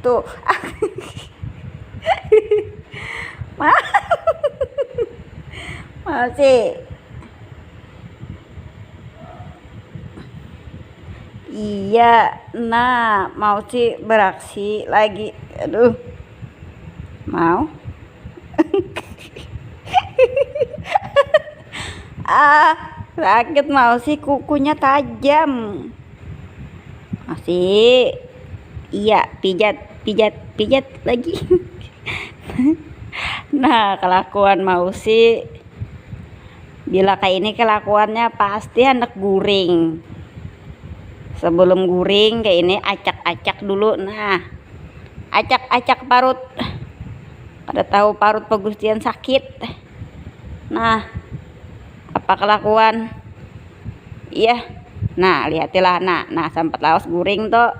tuh. Masih. Iya, nah mau sih beraksi lagi. Aduh, mau. Ah, sakit mau sih, kukunya tajam. Masih. Iya, pijat, pijat, pijat lagi. Nah, kelakuan mau sih. Bila kayak ini kelakuannya pasti anak guring. Sebelum guring kayak ini acak-acak dulu. Nah, acak-acak parut. Pada tahu parut pegustian sakit. Nah, apa kelakuan? Iya. Nah, lihatilah. Nah sempat laos guring tuh.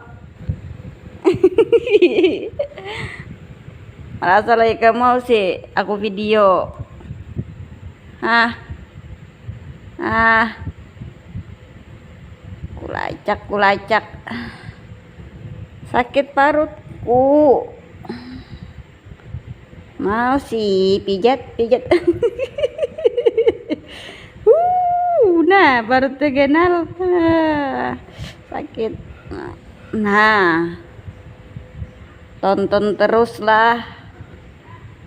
Merasa lagi mau sih aku video. Kulacak sakit parutku. Mau sih pijat. Nah baru terkenal sakit. Nah, tonton teruslah.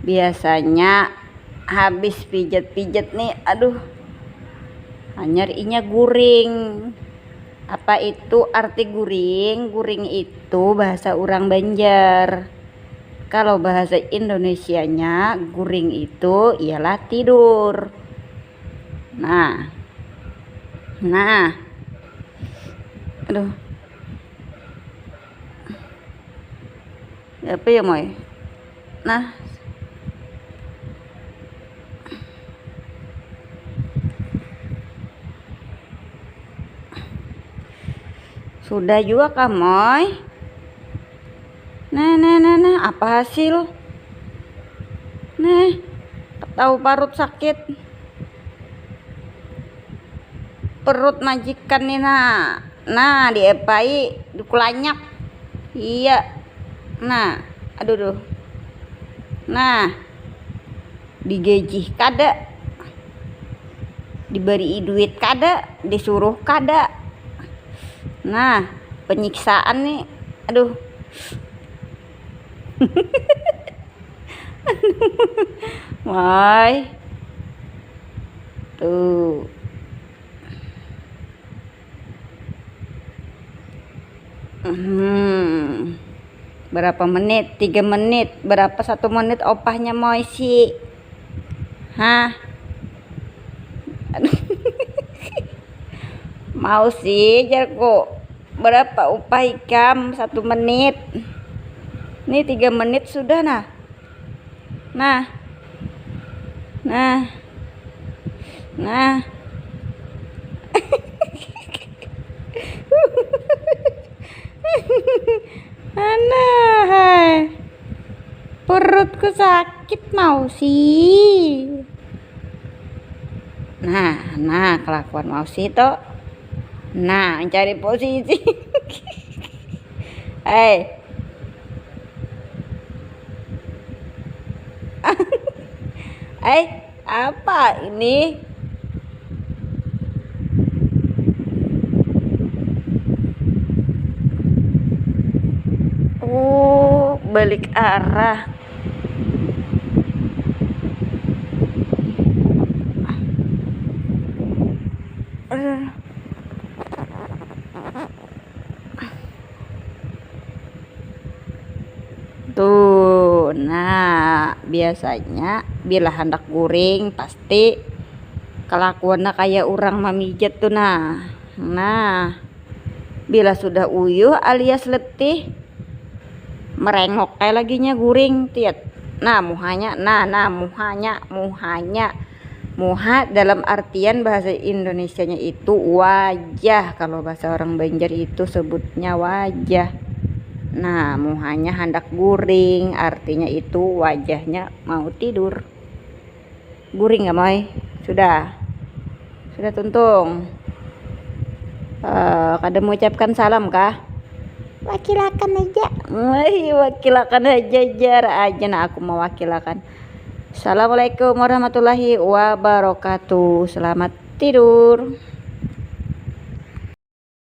Biasanya habis pijat-pijat nih, aduh, nyarinya guring. Apa itu arti guring? Guring itu bahasa orang Banjar. Kalau bahasa Indonesianya guring itu ialah tidur. Nah, aduh, apa ya moy? Nah, sudah juga kah moy? Nah, apa hasil? Nah, tahu parut sakit. Perut majikan nih nah diepai dikulanyak. Iya. Nah, aduh. Nah, digaji kada, diberi duit kada, disuruh kada. Nah, penyiksaan nih, aduh. Woi, tuh. Berapa menit? 3 menit. Berapa 1 menit opahnya mau sih? Mau sih jarko. Berapa upah ikam 1 menit? Ini 3 menit sudah nah. Hai. Perutku sakit mau sih. Nah kelakuan mau sih toh. Nah, mencari posisi. Apa ini? Balik arah. Tuh, nah biasanya bila hendak guring pasti kelakuannya kayak orang mamijat tuh nah bila sudah uyuh alias letih merengok kayak laginya guring tiat. Nah muhanya muha dalam artian bahasa Indonesianya itu wajah. Kalau bahasa orang Banjar itu sebutnya wajah. Nah muhanya hendak guring artinya itu wajahnya mau tidur. Guring gak moy? Sudah tuntung. Kada mengucapkan salam kah? Wakilakan aja. Wakilakan aja, jar aja. Nah, aku mau wakilakan. Assalamualaikum warahmatullahi wabarakatuh. Selamat tidur.